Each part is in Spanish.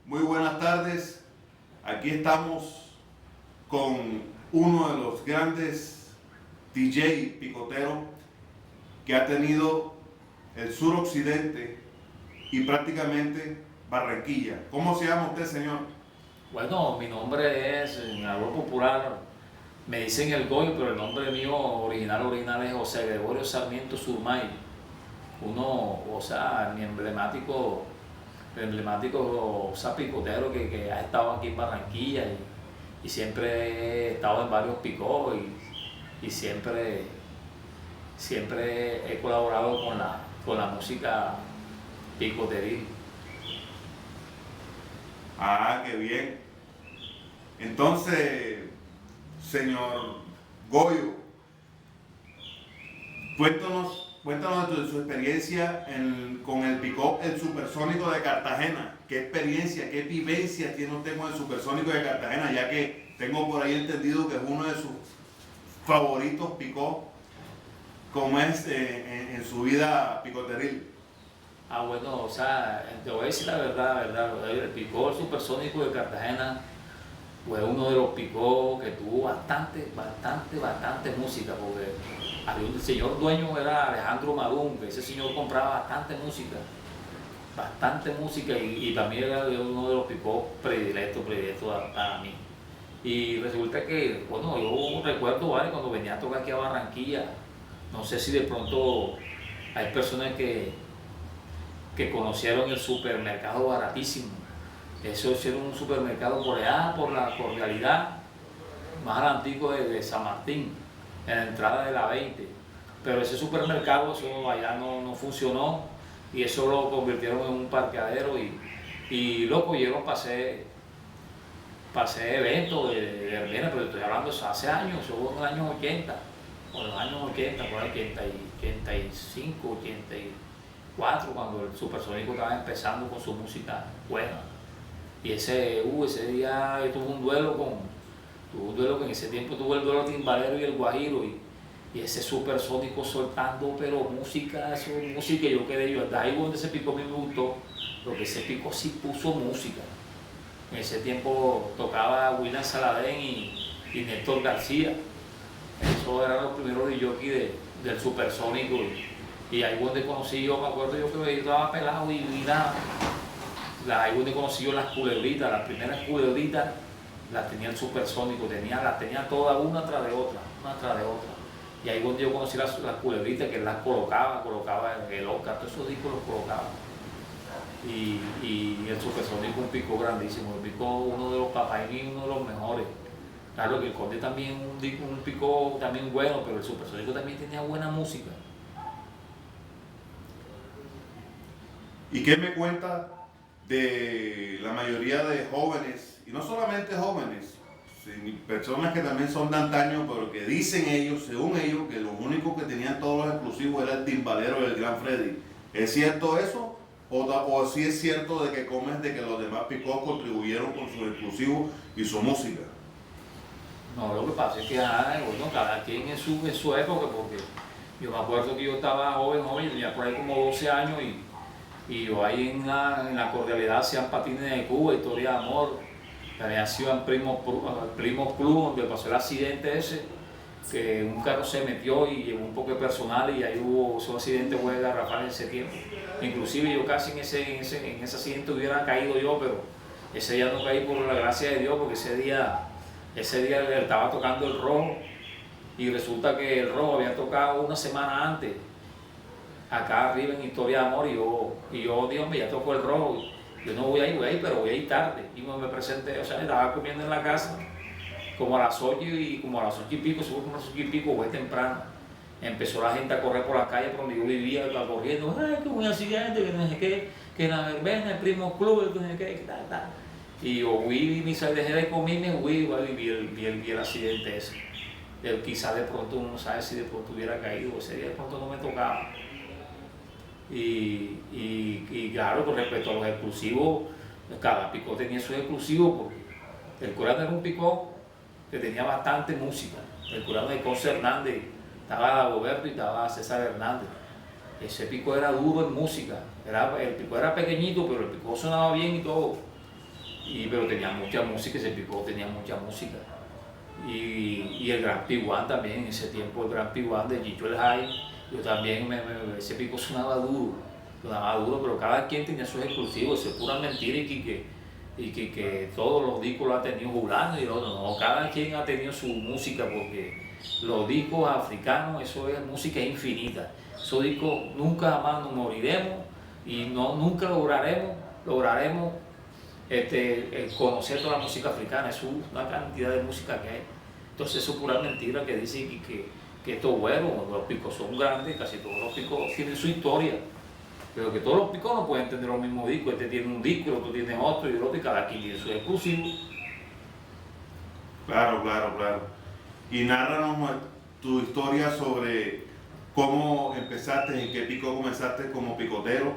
Muy buenas tardes. Aquí estamos con uno de los grandes DJ picoteros que ha tenido el suroccidente y prácticamente Barranquilla. ¿Cómo se llama usted, señor? Bueno, mi nombre es, en algo popular, me dicen el Goyo, pero el nombre mío original es José Gregorio Sarmiento Surmay. Mi emblemático, picotero que ha estado aquí en Barranquilla y siempre he estado en varios picos y siempre he colaborado con la música picoteril. Ah, qué bien. Entonces, señor Goyo, cuéntanos de su experiencia con el pick-up, el supersónico de Cartagena. ¿Qué experiencia, qué vivencia tiene usted con el supersónico de Cartagena? Ya que tengo por ahí entendido que es uno de sus favoritos pick-up, como es en su vida picoteril. Bueno, te voy a decir la verdad, el picó supersónico de Cartagena fue uno de los picó que tuvo bastante música, porque el señor dueño era Alejandro Madún, que ese señor compraba bastante música y para mí era uno de los picó predilectos para mí. Y resulta que, bueno, yo recuerdo, ¿vale? Cuando venía a tocar aquí a Barranquilla, no sé si de pronto hay personas que conocieron el supermercado baratísimo. Eso hicieron un supermercado por allá, por la Cordialidad, más al antiguo de San Martín, en la entrada de la 20. Pero ese supermercado, eso allá no funcionó y eso lo convirtieron en un parqueadero y lo cogieron para hacer eventos de verbena, pero estoy hablando de hace años, eso fue en los años 80, o en los años 80, por ahí 85, 84, cuando el supersónico estaba empezando con su música buena. Y ese día yo tuve un duelo que en ese tiempo tuve el duelo timbalero y el guajiro y ese supersónico soltando, pero música, yo quedé yo, hasta ahí donde ese pico a mí me gustó, porque ese pico sí puso música. En ese tiempo tocaba William Saladén y Néstor García. Esos eran los primeros DJs del supersónico. Y ahí donde conocí yo, me acuerdo yo que yo estaba pelado y ahí donde conocí yo las culebritas, las primeras culebritas las tenía el supersónico, las tenía todas una tras de otra. Y ahí donde yo conocí las culebritas, que las colocaba el Oscar, todos esos discos los colocaba. Y el supersónico un pico grandísimo, el pico uno de los Papaini, uno de los mejores. Claro que el Conde también un pico también bueno, pero el supersónico también tenía buena música. ¿Y qué me cuenta de la mayoría de jóvenes, y no solamente jóvenes, sino personas que también son de antaño, pero que dicen ellos, según ellos, que los únicos que tenían todos los exclusivos era el timbalero y el gran Freddy? ¿Es cierto eso? ¿O sí es cierto de que comes de que los demás picos contribuyeron con sus exclusivos y su música? No, lo que pasa es que bueno, cada quien en su época, porque yo me acuerdo que yo estaba joven, tenía por ahí como 12 años y yo ahí en la Cordialidad hacían patines de Cuba, historia de amor, también hacían Primo Club, donde pasó el accidente ese, que un carro se metió y llevó un poco de personal y ahí hubo ese accidente fue garrafal en ese tiempo. Inclusive yo casi en ese accidente hubiera caído yo, pero ese día no caí por la gracia de Dios, porque ese día él estaba tocando el Rojo y resulta que el Rojo había tocado una semana antes acá arriba en Historia de Amor y yo Dios mío, ya tocó el Rojo, yo no voy a ir, pero voy a ir tarde. Y me presenté, estaba comiendo en la casa como a las 8 y pico, seguro como a las 8 y pico, fue temprano. Empezó la gente a correr por la calle por donde yo vivía, corriendo, que un accidente, que no sé qué, que la verbena, el Primo Club, que no sé qué, tal. Y yo dejé de comerme, y vi el accidente ese. Quizás de pronto uno no sabe si de pronto hubiera caído, ese día de pronto no me tocaba. Y claro, con respecto a los exclusivos, cada picó tenía sus exclusivos, porque el Curano era un picó que tenía bastante música. El Curano de José Hernández, estaba Dagoberto y estaba César Hernández. Ese picó era duro en música, el picó era pequeñito, pero el picó sonaba bien y todo. pero tenía mucha música, ese Picó tenía mucha música. Y el Gran Piguán también, en ese tiempo el Gran Piguán de Chicho el High, yo también, ese Picó sonaba duro, pero cada quien tenía sus exclusivos, eso es pura mentira y que todos los discos lo ha tenido Julano y el otro, no, cada quien ha tenido su música porque los discos africanos, eso es música infinita, esos discos nunca jamás nos moriremos y nunca lograremos conocer toda la música africana, es una cantidad de música que hay. Entonces eso es pura mentira que dicen que estos güeros, los picos son grandes, casi todos los picos tienen su historia, pero que todos los picos no pueden tener los mismos discos, este tiene un disco, el otro tiene otro y el otro, y cada quien tiene su exclusivo. Claro. Y nárranos tu historia sobre cómo empezaste, en qué pico comenzaste como picotero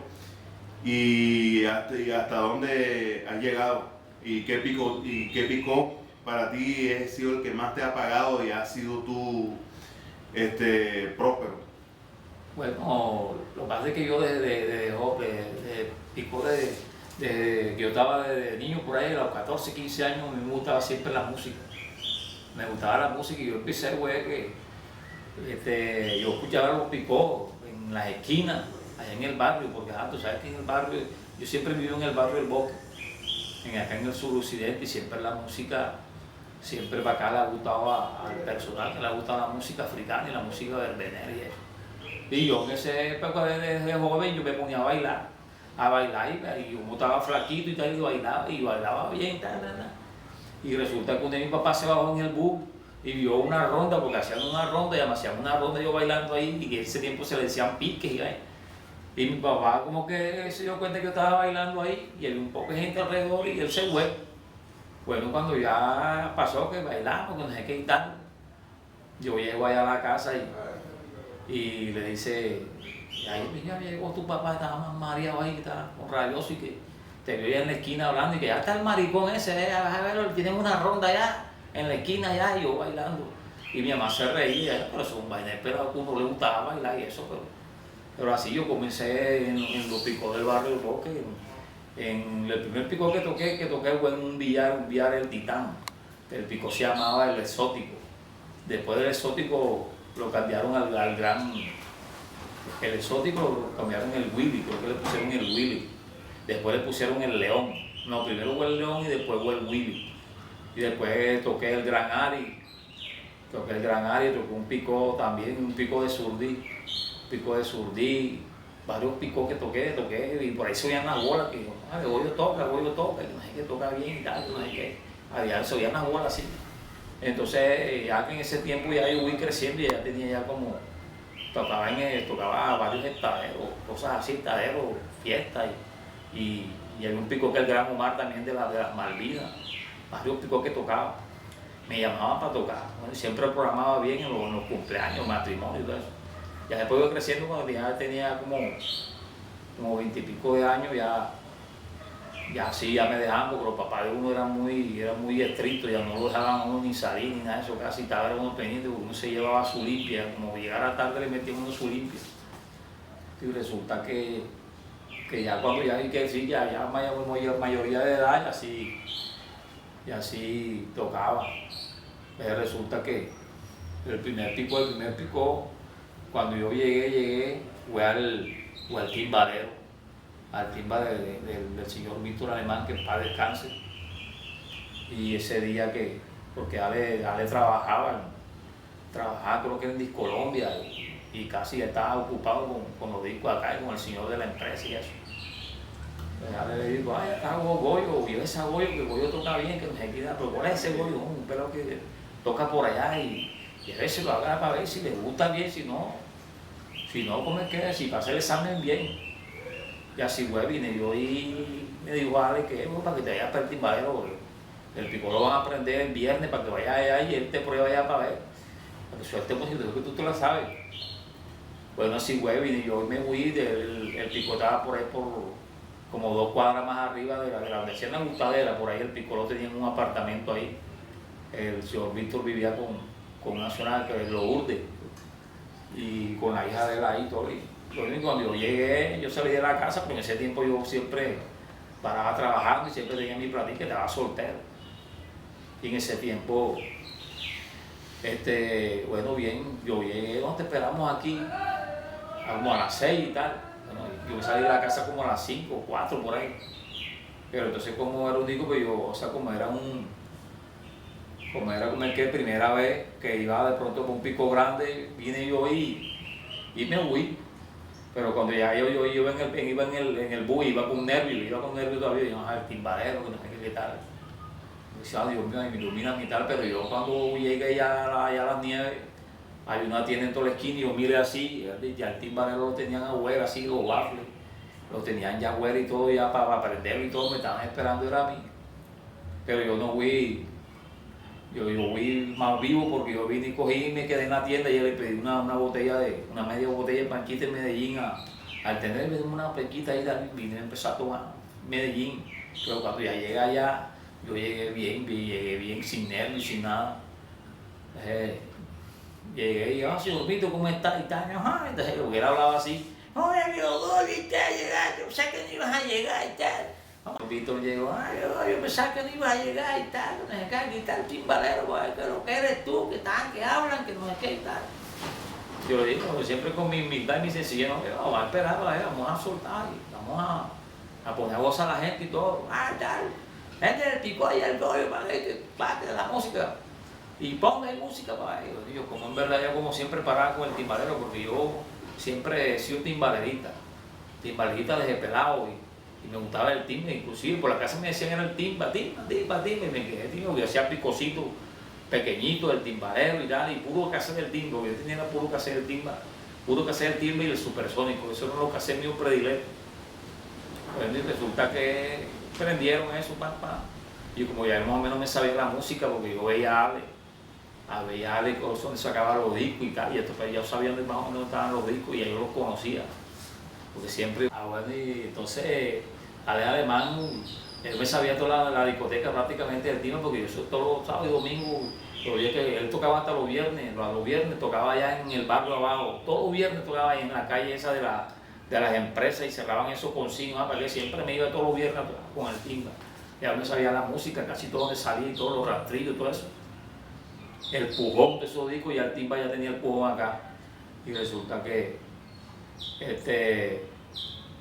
y hasta dónde has llegado y qué pico para ti ha sido el que más te ha pagado y ha sido tú próspero. Bueno, lo que pasa es que yo picó que yo estaba desde niño por ahí, a los 14, 15 años, me gustaba siempre la música. Me gustaba la música y yo empecé, güey, que yo escuchaba los picó en las esquinas, allá en el barrio, porque tú sabes que en el barrio, yo siempre vivo en el barrio del Bosque, acá en el suroccidente, y siempre la música, siempre para acá le ha gustado al personal, que le ha gustado la música africana y la música berbenera y eso. Y yo en esa época de joven yo me ponía a bailar y yo estaba flaquito y tal, y bailaba bien, tal. Y resulta que un día mi papá se bajó en el bus y vio una ronda, porque hacían una ronda, y me hacían una ronda yo bailando ahí, y en ese tiempo se le decían piques, y mi papá como que se dio cuenta que yo estaba bailando ahí, y había un poco de gente alrededor, y él se fue. Bueno, cuando ya pasó que bailamos, que no sé qué y tal, yo llego allá a la casa y le dice, y ahí ya llegó tu papá, estaba más mareado ahí, que estaba con rabioso y que te veía en la esquina hablando y que ya está el maricón ese, a ver, tienen una ronda allá, en la esquina allá, y yo bailando. Y mi mamá se reía, pero eso es un baile, pero a uno le gustaba bailar y eso, pero así yo comencé en los picos del barrio del Bosque. En el primer pico que toqué fue en un billar el Titán. El pico se llamaba el Exótico. Después del Exótico lo cambiaron al Gran. El Exótico lo cambiaron el Willy, creo que le pusieron el Willy. Después le pusieron el León. No, primero fue el León y después fue el Willy. Y después toqué el Gran Ari. Toqué un pico también, un pico de Surdí. Varios picos que toqué, y por ahí se oían las bolas, que de Goyo toca, que no sé qué toca bien y tal, no sé qué. Había, se oían las bolas así. Entonces, ya que en ese tiempo ya yo fui creciendo y ya tenía ya como, tocaba varios estaderos, cosas así, estaderos, fiestas, y había un pico que el Gran Omar también de las Malvinas, varios picos que tocaba. Me llamaban para tocar, bueno, siempre programaba bien en los cumpleaños, matrimonios y todo eso. Ya después de creciendo, cuando ya tenía como 20 y pico de años, ya sí, ya me dejaban, porque los papás de uno eran muy estrictos, ya no lo dejaban a uno ni salir ni nada de eso, casi estaba uno pendiente, porque uno se llevaba su limpia, como llegara tarde le metían uno su limpia. Y resulta que ya cuando ya hay que decir, ya mayoría de edad, y así tocaba. Pero resulta que el primer pico, cuando yo llegué, fue al timbalero, al timba del señor Víctor Alemán, que en paz descanse. Y ese día porque Ale trabajaba creo que en Discolombia, y casi estaba ocupado con los discos acá y con el señor de la empresa y eso. Ale le digo, ay, acá Goyo, vio ese Goyo, que Goyo toca bien, que no se queda, pero ¿cuál es ese Goyo? Un pelo que toca por allá y a veces lo haga para ver si le gusta bien, si no, ¿cómo es que? Si pasa el examen bien. Y así fue, vine yo y me dijo, Ale, que para que te vayas para el timbalero, porque el pico lo van a aprender el viernes para que vayas allá y él te prueba allá para ver. Para que suerte, pues, yo creo que tú te la sabes. Bueno, así fue, vine yo y me fui, el pico estaba por ahí como 2 cuadras más arriba de la universidad en la Gustadera, por ahí el Picoló tenía un apartamento ahí. El señor Víctor vivía con una zona que es Lourdes, y con la hija de él ahí todo. Y lo único, cuando yo llegué, yo salí de la casa, pero en ese tiempo yo siempre paraba trabajando y siempre tenía mi platica, que estaba soltero. Y en ese tiempo, bueno, bien, yo llegué, ¿dónde te esperamos aquí? Como a las 6 y tal. Bueno, yo salí de la casa como a las 5, 4 por ahí. Pero entonces como era un disco que yo, o sea, como era como el que primera vez que iba de pronto con un pico grande, vine yo y me huí. Pero cuando ya yo iba en el bus, iba con nervios todavía, y no, el timbalero, que no sé qué tal. Y decía, Dios mío, y me iluminan y tal, pero yo cuando llegué ya a las nieves, hay una tienda en toda la esquina y yo miré así, ya el timbalero lo tenían afuera, así, los waffles, lo tenían ya afuera y todo, ya para prenderlo y todo, me estaban esperando, era a mí. Pero yo no fui, yo fui más vivo porque yo vine y cogí y me quedé en la tienda y yo le pedí una media botella de panquita en Medellín al tener una pequita ahí, vine a empezar a tomar Medellín. Pero cuando ya llegué allá, yo llegué bien, sin nervios, sin nada. Llegué y yo, señor Vito, ¿cómo estás? Y tal, entonces yo hubiera hablado así, oye, amigo, ¿viste a llegar? Yo pensé que no ibas a llegar y tal. Víctor llegó, yo pensaba que no ibas a llegar y tal, no sé qué, aquí está el timbalero, que lo que eres tú, que hablan, que no sé qué y tal. Yo le digo, siempre con mi humildad y mi sencillez, no, vamos a esperar, vamos a soltar, y vamos a poner a gozar a la gente y todo, tal. Gente del pico ahí el rollo para que la música. Y ponga música para ellos. Yo, como en verdad, yo como siempre paraba con el timbalero, porque yo siempre he sido timbalerista desde pelado y me gustaba el timbre, inclusive por la casa me decían era el timba, y me quedé tío, que hacía picocito pequeñito del timbalero y tal, y puro cassette del timbre, porque yo tenía puro cassette del timba, puro cassette del timbre y el supersónico, eso eran los cassettes míos predilectos. Pues resulta que prendieron eso, y como ya más o menos me sabía la música, porque yo veía a Ale donde sacaba los discos y tal, y esto, pues ya sabía dónde más o menos estaban los discos y ya yo los conocía, porque siempre, bueno, y entonces Ale Alemán, él me sabía toda la discoteca prácticamente del timbre, porque yo todos los sábados y domingos, que él tocaba hasta los viernes tocaba allá en el barrio abajo, todos los viernes tocaba ahí en la calle esa de las empresas y cerraban esos consignos, para que siempre me iba todos los viernes con el timbre. Ya me sabía la música, casi todo donde salía y todos los rastrillos y todo eso. El pujón de esos discos, ya el timba ya tenía el pujón acá. Y resulta que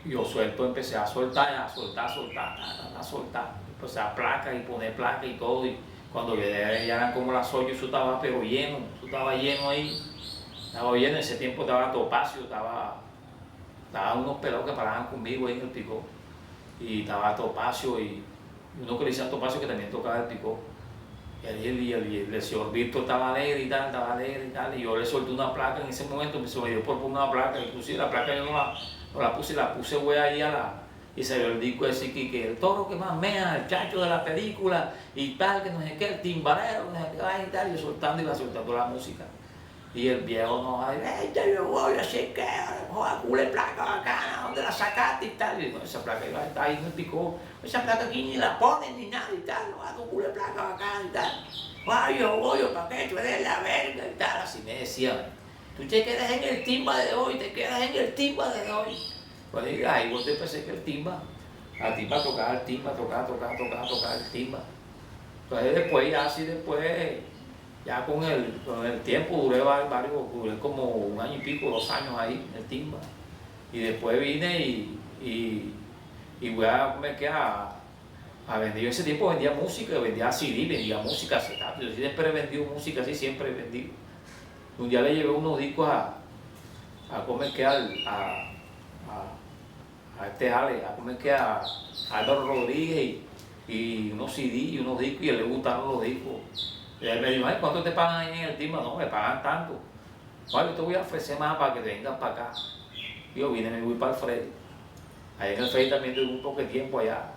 yo empecé a soltar. Empecé a placa y poner placa y todo. Y cuando ya eran como las 8, eso estaba pero lleno, ahí. Estaba lleno, en ese tiempo estaba Topacio, estaba unos pelados que paraban conmigo ahí en el picó. Y estaba Topacio y uno que le decían Topacio que también tocaba el picó. Y el señor Víctor estaba alegre y tal, y yo le solté una placa en ese momento, se me dio por poner una placa, inclusive la placa yo no la puse güey ahí y salió el disco ese que el toro que más mea, el chacho de la película y tal, que no sé qué, el timbalero, no sé qué, y tal, y soltando la música. Y el viejo no va a decir, yo voy a decir que, joder, cule placa bacana, ¿dónde la sacaste y tal? Y no, esa placa está ahí en el picó, esa placa aquí ni la ponen ni nada y tal, no hago cule placa bacana y tal. Joder, yo voy, ¿para qué? Tú eres la verga y tal, así me decían. Tú te quedas en el timba de hoy, Pues ahí vos te pensé que el timba tocaba el timba. Entonces después, ya con el tiempo duré como 1 año y pico, 2 años ahí en el timba. Y después vine y voy a vender. Yo en ese tiempo vendía música, vendía CD, vendía música acetato. Yo siempre he vendido música, así siempre he vendido. Un día le llevé unos discos a Álvaro Rodríguez y unos CD y unos discos, y a él le gustaron los discos. Y él me dijo, ay, ¿cuánto te pagan ahí en el timba? No, me pagan tanto. Bueno, yo te voy a ofrecer más para que te vengas para acá. Y yo me voy para el Freddy. Ahí en el Freddy también tuve un poco de tiempo allá.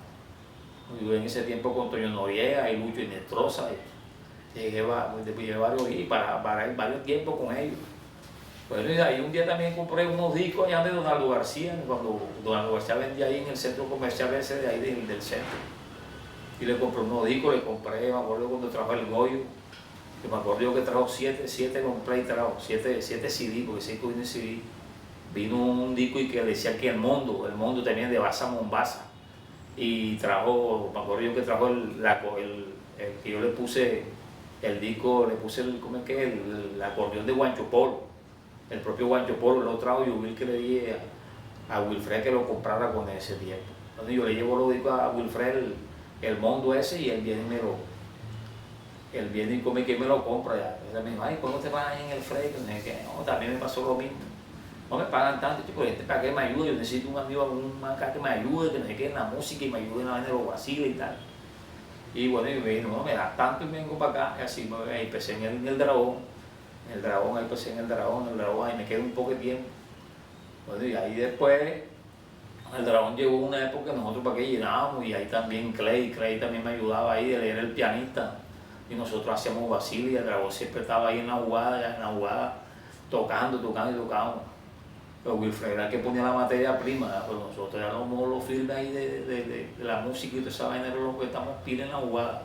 Yo en ese tiempo con Toño Noriega y Lucho y Nestroza. Llegué varios días para varios tiempos con ellos. Bueno, y ahí un día también compré unos discos allá de Donaldo García, cuando Donaldo García vendía ahí en el centro comercial ese de ahí del centro. Y le compré unos discos, me acuerdo cuando trajo el Goyo, que me acuerdo yo que trajo 7 compré y trajo 7 CD, porque 5 vino CD. Vino un disco y que decía que el mundo también de Basa Mombasa. y trajo, me acuerdo yo que trajo el que yo le puse el disco, le puse ¿cómo es que? El acordeón de Guancho Polo, el propio Guancho Polo, lo trajo y Will que le dije a Wilfred que lo comprara con ese tiempo. Entonces yo le llevo los discos a Wilfred, el Mondo ese, y él viene y come que me lo compra ya. Él me dijo, ay, ¿cuándo te pagan en el Frey? No, también me pasó lo mismo. No me pagan tanto, tipo, gente para que me ayude, yo necesito un amigo, un acá que me ayude, que me quede en la música y me ayude en la vaina de los vacilos y tal. Y bueno, y me dijo, no, me da tanto y me vengo para acá, y así ahí empecé en el Dragón, ahí empecé en el Dragón, ahí me quedé un poco de tiempo. Bueno, y ahí después, el Dragón llegó una época que nosotros para qué llenábamos, y ahí también Clay también me ayudaba ahí, él era el pianista, y nosotros hacíamos vacilos, y el Dragón siempre estaba ahí en la jugada, tocando. Pero Wilfred era el que ponía la materia prima, pero nosotros éramos los filmes ahí de la música y toda esa vaina, era lo que estamos pila en la jugada,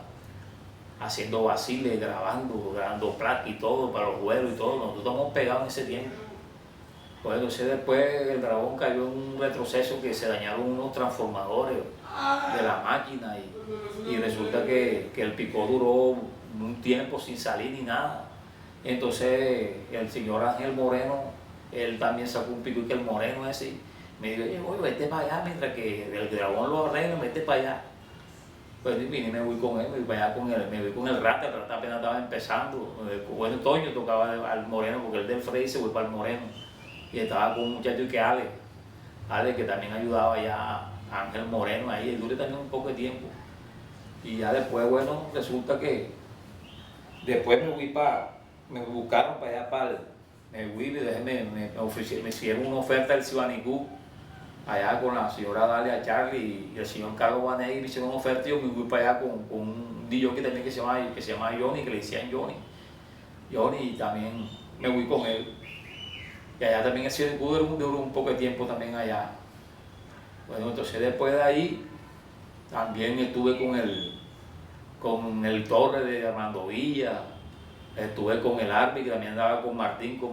haciendo vaciles, grabando placa y todo para los vuelos y todo. Nosotros estamos pegados en ese tiempo. Pues entonces después el Dragón cayó en un retroceso que se dañaron unos transformadores de la máquina y resulta que el picó duró un tiempo sin salir ni nada. Entonces el señor Ángel Moreno, él también sacó un pico y que el Moreno ese me dijo, oye, vete para allá mientras que el Dragón lo arregla, vete para allá. Pues vine y me voy con él, me voy para allá con él, me voy con el Rata, el Rata apenas estaba empezando. Bueno, Toño tocaba al Moreno porque él del Frey se fue para el Moreno. Y estaba con un muchacho que Ale que también ayudaba allá a Ángel Moreno ahí, y duré también un poco de tiempo. Y ya después, bueno, resulta que después me buscaron para allá me hicieron una oferta del Cibanicú, allá con la señora Dalia Charlie y el señor Carlos Banegui, me hicieron una oferta y yo me fui para allá con un DJ que también que se llama Johnny, que le decían Johnny, y también me fui con él. Y allá también el Cibanicú duró un poco de tiempo también allá. Bueno, entonces después de ahí también estuve con el Torre de Armando Villa, estuve con el Arby, que también andaba con Martín, no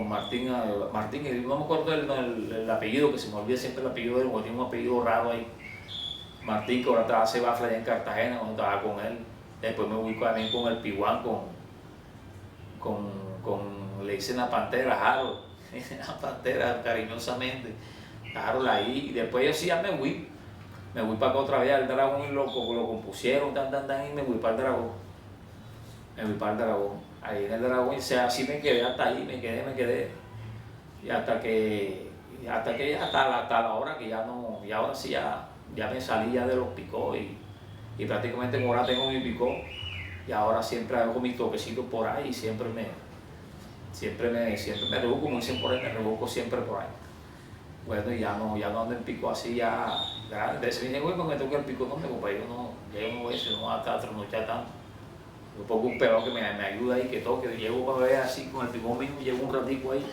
me acuerdo el apellido, que se me olvida siempre el apellido de él, porque tiene un apellido raro ahí. Martín, que ahora estaba hace bafla allá en Cartagena, cuando estaba con él. Después me fui también con el Piguán, le dicen la Pantera, Harold, la Pantera cariñosamente, Harold ahí, y después yo sí ya me fui para acá otra vez al Dragón y lo compusieron, y me fui para el Dragón. Ahí en el Dragón, y así me quedé hasta ahí, me quedé. Y hasta la hora que ya no, y ahora sí ya me salí ya de los picó y prácticamente ahora tengo mi picó. Y ahora siempre hago mis toquecitos por ahí y siempre me rebusco, como dicen por ahí, me rebusco siempre por ahí. Bueno, y ya no ando en pico así ya grande. A veces viene, güey, me toca el pico, no me compa, yo no voy a eso, no voy a estar trasnochar tanto. Yo pongo un pelón que me ayuda ahí, que toque, llego para ver así con el picón mismo, llego un ratico ahí,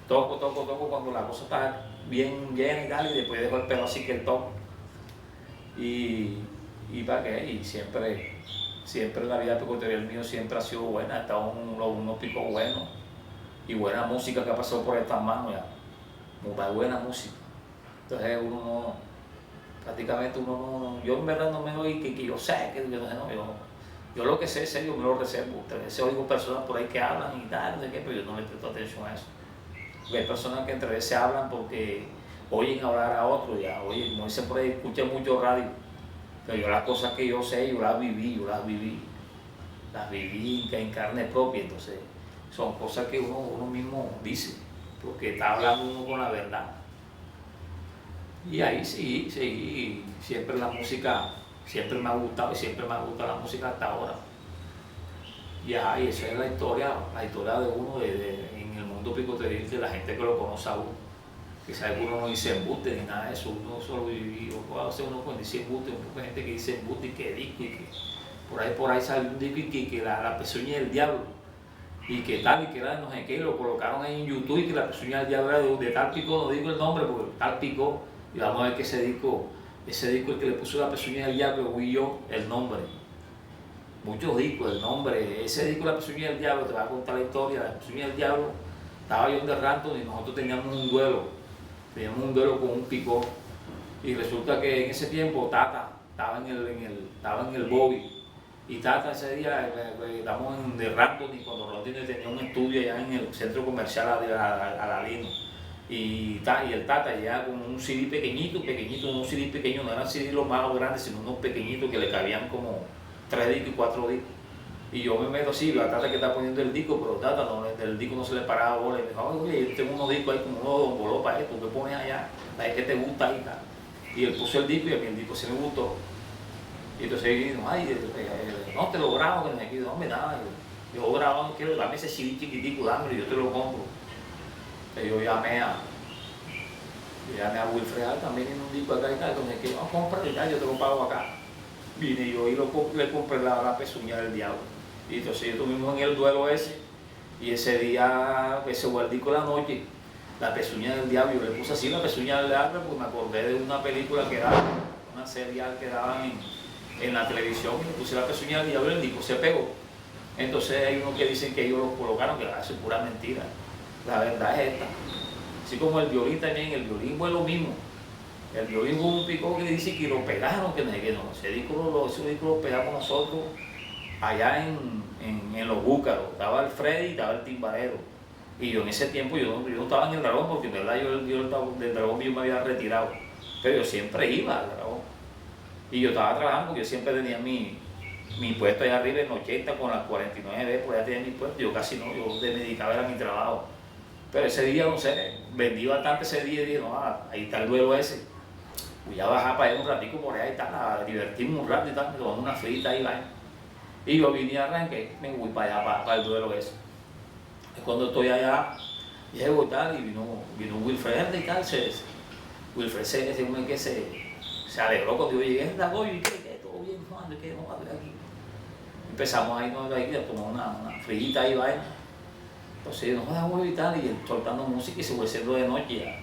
toco cuando la cosa está bien llena y tal, y después dejo el pelo así que el toco. Y para qué, y siempre la vida picotería mío siempre ha sido buena, ha estado unos picos buenos y buena música que ha pasado por estas manos ya, muy buena música. Entonces prácticamente yo en verdad no me doy que yo sé, que yo no sé, yo lo que sé, yo me lo reservo. A veces oigo personas por ahí que hablan y tal, no sé qué, pero yo no le presto atención a eso. Porque hay personas que entre veces hablan porque oyen hablar a otros, ya, oye, como dicen por ahí, escuchan mucho radio. Pero yo las cosas que yo sé, yo las viví en carne propia, entonces son cosas que uno mismo dice, porque está hablando uno con la verdad. Y ahí sí, siempre la música, siempre me ha gustado y siempre me ha gustado la música hasta ahora. Y esa es la historia de uno en el mundo picoteril, de la gente que lo conoce a uno. Que sabe que uno no dice embuste ni nada de eso, uno solo vivió, uno cuando dice embuste, un poco de gente que dice embuste y que disco y que por ahí sale un disco y que la pezuña del diablo y que tal y que era de no sé qué, lo colocaron ahí en YouTube y que la pezuña del diablo era de tal pico, no digo el nombre porque tal pico, y vamos a ver que ese disco el que le puso la pezuña del diablo fui yo, el nombre. Muchos discos, el nombre, ese disco La pezuña del diablo, te va a contar la historia, La pezuña del diablo, estaba yo en The Ranton y nosotros teníamos un duelo con un picó Y resulta que en ese tiempo Tata estaba en el Bobby. Y Tata ese día, estamos en The Rantoni, cuando Rantoni tenía un estudio allá en el centro comercial Aladino. Y el Tata llegaba con un CD pequeñito, un CD pequeño, no eran CD los más grandes, sino unos pequeñitos que le cabían como 3 discos y 4 discos. Y yo me meto así, la Tata que está poniendo el disco, pero Tata el disco no se le paraba bola. Y me dijo, oye, yo tengo unos discos ahí como unos Don Bolo para esto, ¿qué pones allá? ¿Sabes qué te gusta ahí? Tal. Y él puso el disco y a mí el disco se me gustó. Y entonces yo digo, ay, no te lo grabo, que no me quedo, no me da. Yo grabo, quiero, dame ese CD chiquitico, dámelo y yo te lo compro. Entonces yo llamé a Wilfred también en un disco acá y tal, entonces que no, cómpralo ya, yo te lo pago acá. Vine yo y le compré la pezuña del diablo. Y entonces yo tuvimos en el duelo ese, y ese día, ese guardico de la noche, la pezuña del diablo, yo le puse así la pezuña del diablo porque me acordé de una película que daba, una serial que daban en la televisión, y le puse la pezuña del diablo y el disco se pegó. Entonces hay unos que dicen que ellos lo colocaron, que eso es pura mentira. La verdad es esta. Así como el violín también, el violín fue lo mismo. El violín fue un pico que dice que lo pegaron, que no, ese disco lo pegamos nosotros allá en Los Búcaros. Estaba el Freddy y estaba el timbalero. Y yo en ese tiempo yo no estaba en el Dragón, porque en verdad yo del Dragón yo me había retirado. Pero yo siempre iba al Dragón. Y yo estaba trabajando porque yo siempre tenía mi puesto allá arriba en 80 con las 49B, pues ya tenía mi puesto. Yo casi no, yo me dedicaba a mi trabajo. Pero ese día, no sé, vendí bastante ese día y dije, no, ahí está el duelo ese. Voy a bajar para allá un ratico por allá y tal, a divertirme un rato y tal, me tomé una frita y vaina. Y yo vine y arranqué, me voy para allá, para el duelo ese. Y cuando estoy allá, llego y tal, y vino Wilfred y tal, Wilfred se alegró cuando yo llegué, ¿y qué? ¿Todo bien, Juan? ¿Qué? No, aquí. Empezamos ahí a tomar una frita ahí, vaina. Entonces nos vamos a evitar y él soltando música y se fue haciendo de noche ya.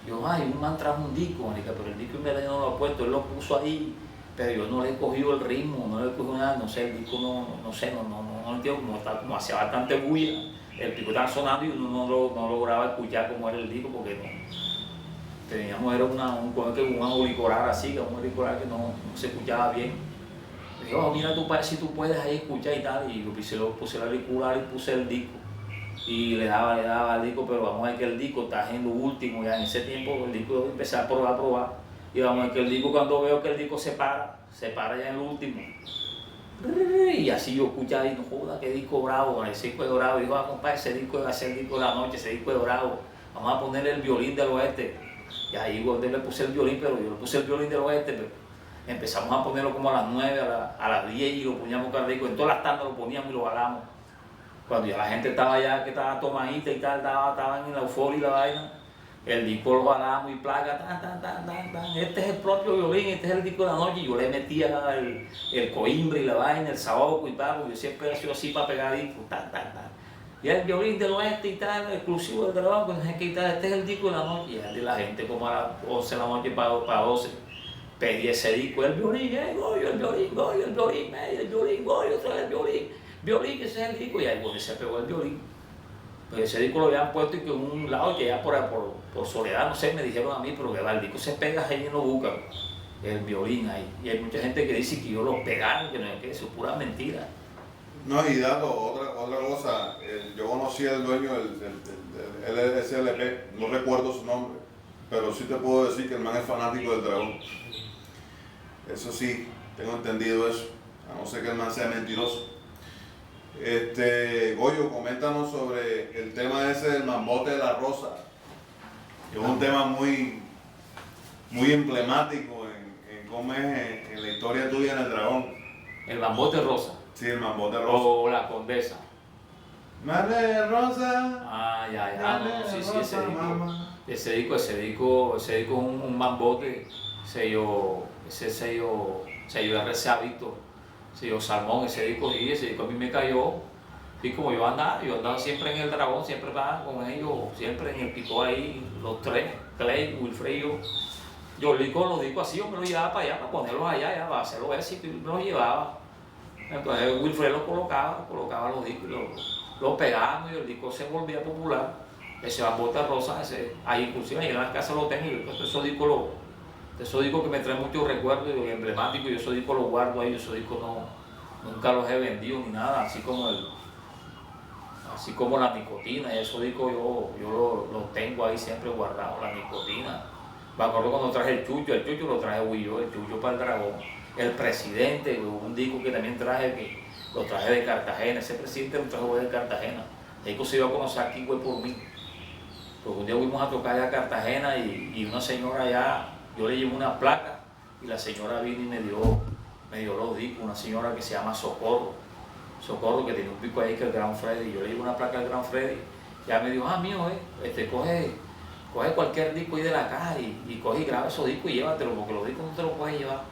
Yo, un man trajo un disco, marica, pero el disco en verdad no lo ha puesto, él lo puso ahí, pero yo no le he cogido el ritmo, no le he cogido nada, no sé, el disco no entiendo, como hacía bastante bulla, el disco estaba sonando y uno no lograba escuchar cómo era el disco porque no. Teníamos, era un auricular así, un auricular que no se escuchaba bien. Me dijo, mira si tú puedes ahí escuchar y tal, y yo puse el auricular y puse el disco. Y le daba al disco, pero vamos a ver que el disco está en lo último, ya en ese tiempo el disco empecé a probar, y vamos a ver que el disco, cuando veo que el disco se para ya en lo último. Y así yo escuchaba y no joda, qué disco bravo, ese disco es bravo. Y digo, compadre, ese disco va a ser el disco de la noche, ese disco es bravo, vamos a ponerle el violín del oeste. Y ahí le puse el violín, pero yo le puse el violín del oeste, pero empezamos a ponerlo como a las 9, a las 10 y lo poníamos cada disco, en todas las tandas lo poníamos y lo jalamos. Cuando ya la gente estaba allá, que estaba tomadita y tal, estaban en la euforia y la vaina, el disco lo jalamos y placa, tan. Este es el propio violín, este es el disco de la noche. Y yo le metía el coimbre y la vaina, el saoco y tal, porque yo siempre he sido así para pegar discos, tan. Y el violín del oeste y tal, exclusivo del trabajo, pues no sé qué y tal, este es el disco de la noche. Y la gente como a las 11 de la noche para 12, pedí ese disco, el violín, Goyo, el violín, otra vez el violín, que ese es el disco. Y ahí bueno, se pegó el violín. Pues ese disco lo habían puesto y que un lado que ya por soledad, no sé, me dijeron a mí, pero que el disco se pega ahí en los Búcaros, el violín ahí. Y hay mucha gente que dice que yo lo pegaron, que no es que eso es pura mentira. No, y dato, otra cosa, yo conocí al dueño del SLP, no recuerdo su nombre, pero sí te puedo decir que el man es fanático del Dragón. Eso sí, tengo entendido eso, a no ser que el man sea mentiroso. Goyo, coméntanos sobre el tema ese del mambote de la rosa, que es un tema muy emblemático en cómo es en la historia tuya en el Dragón. El mambote rosa. Sí, el mambote rosa. O la condesa. Madre rosa. Ya, no, sí, ese disco es un mambote, sello RCA Víctor, sello Salmón, ese disco a mí me cayó. Y como yo andaba siempre en el Dragón, siempre estaba con ellos, siempre en el pico ahí, los tres, Clay, Wilfred y yo. Yo los discos así, yo me los llevaba para allá, para ponerlos allá, ya, para hacerlo así, y me los llevaba. Entonces Wilfred los colocaba los discos, los pegábamos y el disco se volvía popular. Ese mambote rosa, ahí inclusive ahí en la casa lo tengo, y esos discos Esos discos que me traen muchos recuerdos emblemáticos, yo esos discos los guardo ahí, esos discos no, nunca los he vendido ni nada, así como la nicotina, y esos discos yo los tengo ahí siempre guardados, la nicotina. Me acuerdo cuando traje el Chucho lo traje yo, el Chucho para el Dragón, el Presidente, un disco que también traje, que lo traje de Cartagena, ese Presidente lo traje de Cartagena, el disco se iba a conocer aquí fue por mí, porque un día fuimos a tocar allá a Cartagena y una señora allá, yo le llevé una placa y la señora vino y me dio los discos, una señora que se llama Socorro, que tenía un pico ahí que el Gran Freddy, yo le llevé una placa al Gran Freddy, ya me dijo, mío, coge cualquier disco ahí de la caja y coge y graba esos discos y llévatelo, porque los discos no te los puedes llevar.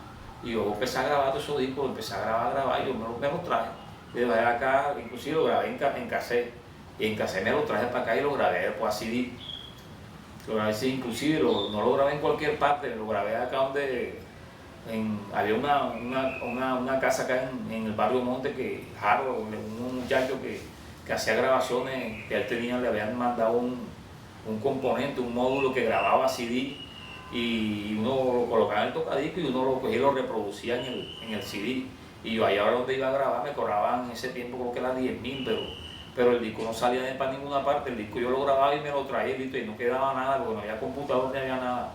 Y yo empecé a grabar todos esos discos, empecé a grabar, y yo me los traje. Y de acá, inclusive lo grabé en cassette, y en cassette me lo traje para acá y lo grabé después a CD. Lo grabé así, inclusive no lo grabé en cualquier parte, lo grabé acá donde había una casa acá en el barrio Monte que Harold, un muchacho que hacía grabaciones, que él tenía, le habían mandado un componente, un módulo que grababa CD y uno lo colocaba en el tocadisco y uno lo cogía y lo reproducía en el CD. Y yo allá donde iba a grabar me cobraban en ese tiempo creo que era 10.000, pero el disco no salía para ninguna parte, el disco yo lo grababa y me lo traía listo, y no quedaba nada porque no había computador ni había nada.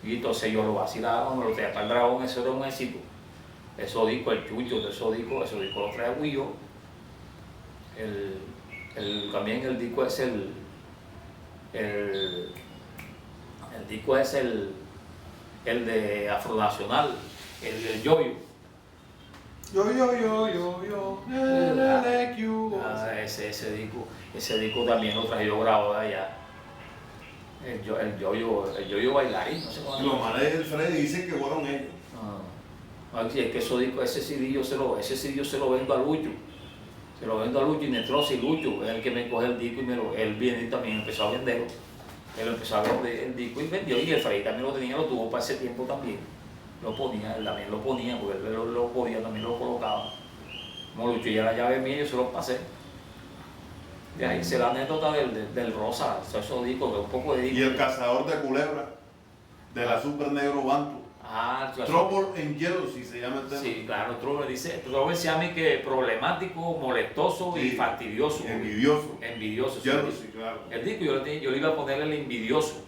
Y entonces yo lo vacilaba, me lo traía para el Dragón, eso era un éxito. Esos discos, el Chucho, esos discos los traía Guillo. También el disco es el disco es el de Afronacional, el Yoyo. Ese disco también lo traje yo grabado de allá. El Yoyo bailarín, no sé cómo. Los manes del Freddy dicen que fueron ellos. Es que ese CD yo se lo vendo a Lucho. Se lo vendo a Lucho y Netrosi, Lucho es el que me coge el disco y él viene y también empezó a venderlo. Él empezó a vender el disco y vendió, y el Freddy también lo tenía, lo tuvo para ese tiempo también. Lo ponía, él también lo ponía, porque él lo podía, también lo colocaba. Como Lucho ya la llave mía, yo se los pasé. De ahí se la anécdota del Rosa, esos discos, de un poco de discos. Y el cazador de culebra, de la Super Negro Bantu. Trouble and Jealousy se llama el tema. Sí, claro, Trouble se llama que problemático, molestoso y fastidioso. Envidioso. Jealousy, sí, claro. El disco yo le iba a poner el envidioso,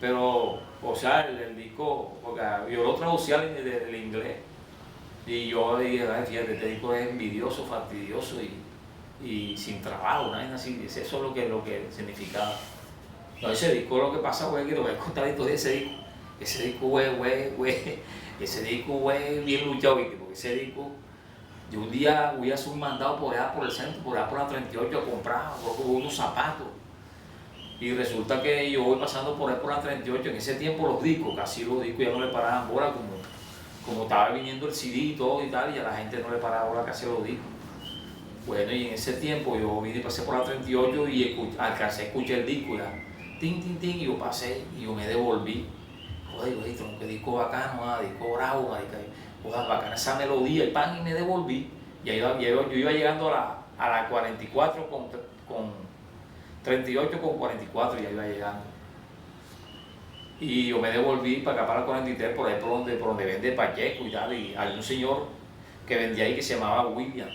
pero, o sea, el disco, porque yo lo traducía del inglés, y yo dije, fíjate, este disco es envidioso, fastidioso y sin trabajo, nada así, eso es lo que significaba. No, ese disco lo que pasa, güey, que lo voy a contar de ese disco. Ese disco, güey, bien luchado, porque ese disco, yo un día voy a hacer un mandado por allá por el centro, por allá por la 38 a comprar unos zapatos. Y resulta que yo voy pasando por ahí por la 38, en ese tiempo los discos ya no le paraban bola, como estaba viniendo el CD y todo y tal, y a la gente no le paraba bola casi a los discos. Bueno, y en ese tiempo yo vine y pasé por la 38 y alcancé a escuchar el disco ya, tin, tin, tin, y yo pasé y yo me devolví. Joder, que disco bacano, disco bravo, bacana esa melodía, el pan, y me devolví. Y ahí yo iba llegando a la 44 con 38 con 44, ya iba llegando. Y yo me devolví para acá para la 43, por ahí por donde vende Pacheco y tal, y había un señor que vendía ahí que se llamaba William.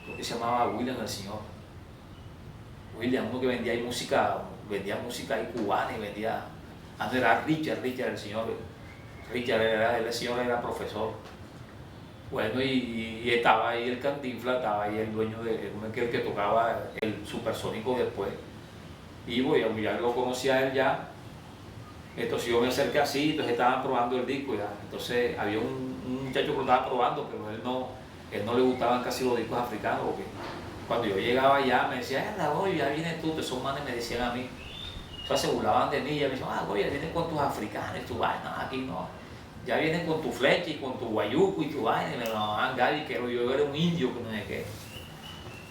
Creo que se llamaba William el señor. William, uno que vendía ahí música ahí cubana y vendía. Antes era Richard el señor. El señor era profesor. Bueno, y estaba ahí el Cantinflas, estaba ahí el dueño el que tocaba el supersónico después. Y ya lo conocía a él ya. Entonces yo me acerqué así, entonces estaban probando el disco ya. Entonces había un muchacho que lo estaba probando, pero él no le gustaban casi los discos africanos, porque cuando yo llegaba allá me decía, Raúl, ya vienes tú, esos manes me decían a mí. Se burlaban de mí y me decían, oye, vienen con tus africanos y tu vaina, aquí no. Ya vienen con tu flecha y con tu guayuco y tu vaina, y me lo llamaban Gaby, que yo era un indio, que no sé qué.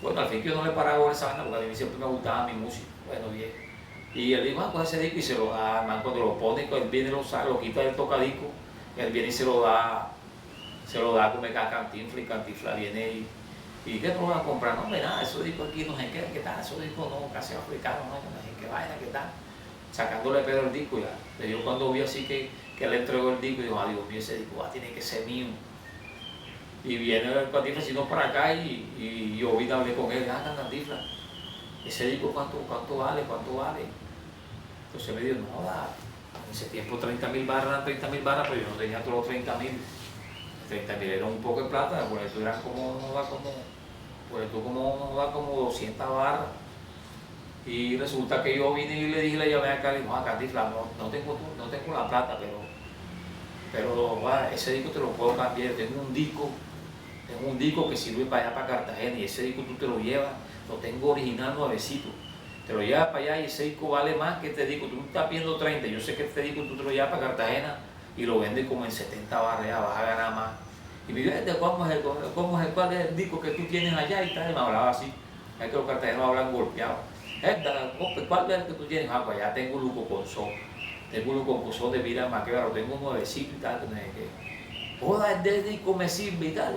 Bueno, al fin que yo no le paraba con esa vaina, porque a mí siempre me gustaba mi música. Bueno, bien. Y él dijo, coge ese disco y se lo da, man, cuando lo pone, él viene, lo quita del tocadisco, él viene y se lo da como que a Cantinflas viene y ¿qué tú vas a comprar? No, nada, esos discos aquí no sé qué tal, esos discos no, casi africanos, no sé qué vaina, qué tal. Sacándole pedo el disco ya. Yo cuando vi así que que él le entregó el disco y dijo, Dios mío, ese disco tiene que ser mío. Y viene el Cantinflas para acá y yo vine a hablar con él, Cantinflas, ese disco cuánto vale. Entonces me dijo, no, en ese tiempo 30.000 barras, pero yo no tenía todos los 30.000. 30.000 era un poco de plata, por eso eran como 200 barras. Y resulta que yo vine y le dije, le llamé acá y le dijo, Cantinflas, no tengo la plata, pero ese disco te lo puedo cambiar, tengo un disco que sirve para allá, para Cartagena, y ese disco tú te lo llevas, lo tengo original nuevecito, te lo llevas para allá y ese disco vale más que este disco, tú estás pidiendo 30, yo sé que este disco tú te lo llevas para Cartagena y lo vendes como en 70 barras, ya vas a ganar más. Y me dijo, ¿cuál es el disco que tú tienes allá? Y tal, y me hablaba así, es que los cartagenos hablan golpeados. ¿Cuál es el que tú tienes? Pues allá tengo Luco Ponzón, de Vila Maquero, tengo nuevecito y tal, el disco me sirve y tal,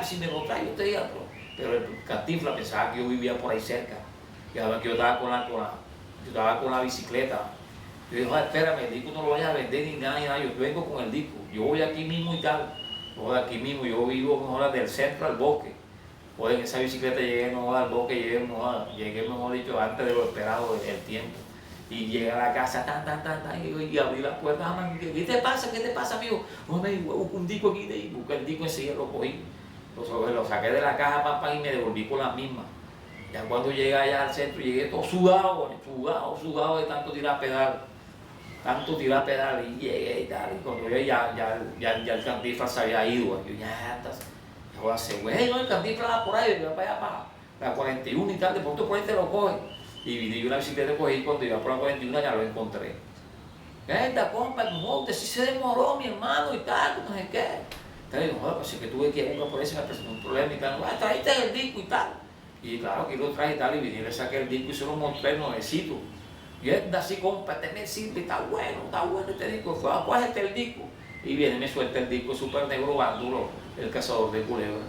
si me lo trae, yo te digo. Pero el Cantinflas pensaba que yo vivía por ahí cerca, y ahora que yo estaba con la bicicleta. Yo dije, espérame, el disco no lo vayas a vender ni nada, yo vengo con el disco, yo voy aquí mismo y tal, yo vivo mejor del centro al bosque. Pues en esa bicicleta llegué al bosque, llegué mejor dicho antes de lo esperado el tiempo. Y llegué a la casa, y abrí la puerta, ¿qué te pasa, amigo? Un disco aquí, y busqué el disco enseguida, lo cogí, lo saqué de la caja, y me devolví con la misma. Ya cuando llegué allá al centro, llegué todo sudado de tanto tirar pedal, y llegué y tal, y cuando llegué ya el Cantinflas se había ido, yo el Cantinflas va por ahí, va para allá para la 41 y tal, de pronto por ahí te lo coge. Y vine una bicicleta cogí, cuando iba por la 41 ya lo encontré. Compa, no, usted sí se demoró, mi hermano, y tal, no sé qué. Entonces digo, pues es que tuve que ir a buscar por eso, me presentó un problema y tal, traíste el disco y tal. Y claro, aquí lo traje y tal, y vine y le saqué el disco y se lo mostré nuevecito. Y él así, compa, este me sirve, está bueno este disco, ¿cuál es el disco? Y viene y me suelta el disco súper negro, duro, El Cazador de Culebra.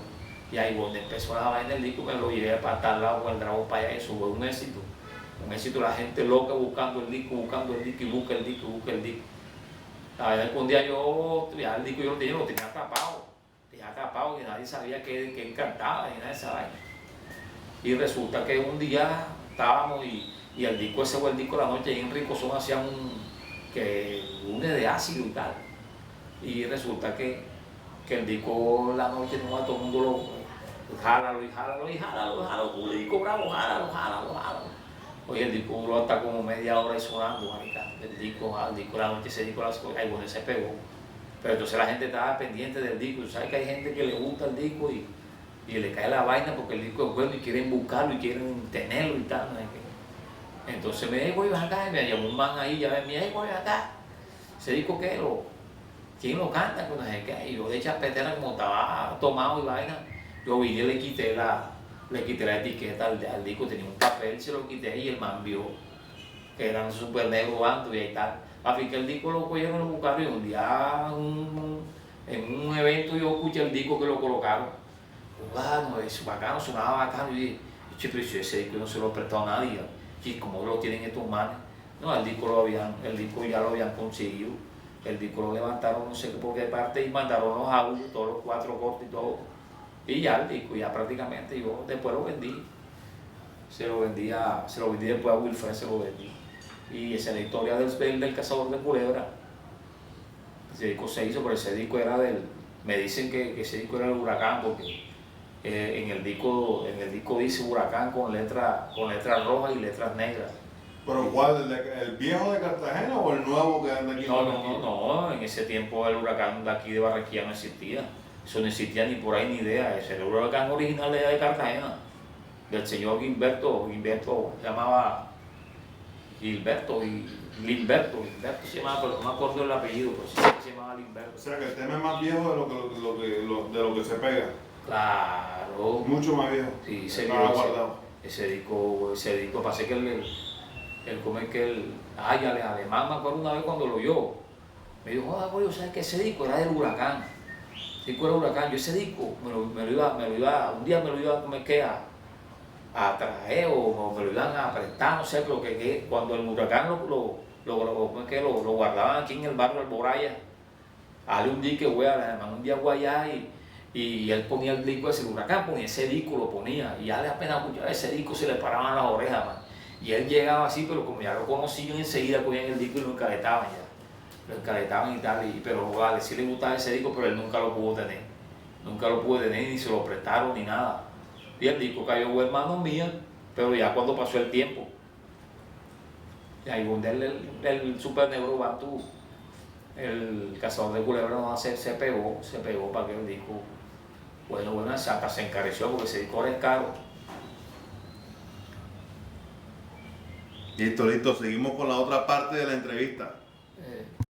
Y ahí donde empezó la vaina del disco, me lo llevé para tal lado con el dragón para allá, y eso fue un éxito. La gente loca buscando el disco, y busca el disco. La verdad es que un día ya el disco yo lo tenía atrapado, y nadie sabía que encantaba ni nada de esa vaina. Y resulta que un día estábamos y el disco ese fue el disco de la noche, y en Ricosón hacían un de ácido y tal. Y resulta que el disco la noche no todo el mundo lo jálalo, el disco bravo, jálalo. Oye, el disco duró hasta como media hora y sonando, marica. El disco la noche, ese disco, ahí bueno, se pegó. Pero entonces la gente estaba pendiente del disco. Tú sabes que hay gente que le gusta el disco y le cae la vaina porque el disco es bueno y quieren buscarlo y quieren tenerlo y tal. ¿No? Entonces me dijo, voy acá, y me llamó un man ahí, ya me dijo, voy acá. Ese disco, ¿quién lo canta? Y yo de chapetera, como estaba tomado y vaina, yo vine y le quité la etiqueta al disco, tenía un papel, se lo quité y el man vio que eran súper negros antes y tal. Así que el disco lo cogieron y lo buscaron, y un día en un evento yo escuché el disco que lo colocaron. No, es bacano, sonaba bacano. Y dije, pero si ese disco no se lo prestó a nadie, y como lo tienen estos manes. No, el disco ya lo habían conseguido. El disco lo levantaron no sé por qué parte y mandaron los audios, todos los 4 cortes y todo. Y ya el disco, ya prácticamente yo después lo vendí. Se lo vendí después a Wilfred, se lo vendí. Y esa es la historia del Cazador de Culebra. Ese disco se hizo, pero ese disco era me dicen que ese disco era el Huracán, porque en el disco dice Huracán con letras rojas y letras negras. ¿Pero cuál? ¿El viejo de Cartagena o el nuevo que anda aquí? No, en ese tiempo el Huracán de aquí de Barranquilla no existía. Eso no existía ni por ahí ni idea. Ese era el Huracán original de Cartagena, del señor Gilberto se llamaba Gilberto se llamaba, pero no me acuerdo el apellido, pero sí se llamaba Gilberto. O sea que el tema es más viejo de lo que se pega. Claro. Mucho más viejo. Sí, ese disco, pasé que el alemán, me acuerdo una vez cuando lo oyó, me dijo, güey, ¿sabes que ese disco era del Huracán? El disco era del Huracán. Yo ese disco un día me lo iba a traer o me lo iban a prestar, no sé, pero que cuando el Huracán lo lo guardaban aquí en el barrio Alboraya. Dale un dique, güey, además un día güey allá y él ponía el disco ese, el huracán ponía ese disco, lo ponía, y ya le apenas escuchaba ese disco se le paraban las orejas, man. Y él llegaba así, pero como ya lo conocían, enseguida cogían el disco y lo encaletaban ya. Lo encaletaban y tal, pero vale, sí le gustaba ese disco, pero él nunca lo pudo tener. Nunca lo pudo tener, ni se lo prestaron, ni nada. Y el disco cayó en manos mías, pero ya cuando pasó el tiempo. Y ahí donde el Super Negro Bantu, el cazador de culebras, se pegó para que el disco, bueno, hasta se encareció porque ese disco ahora es caro. Listo, seguimos con la otra parte de la entrevista.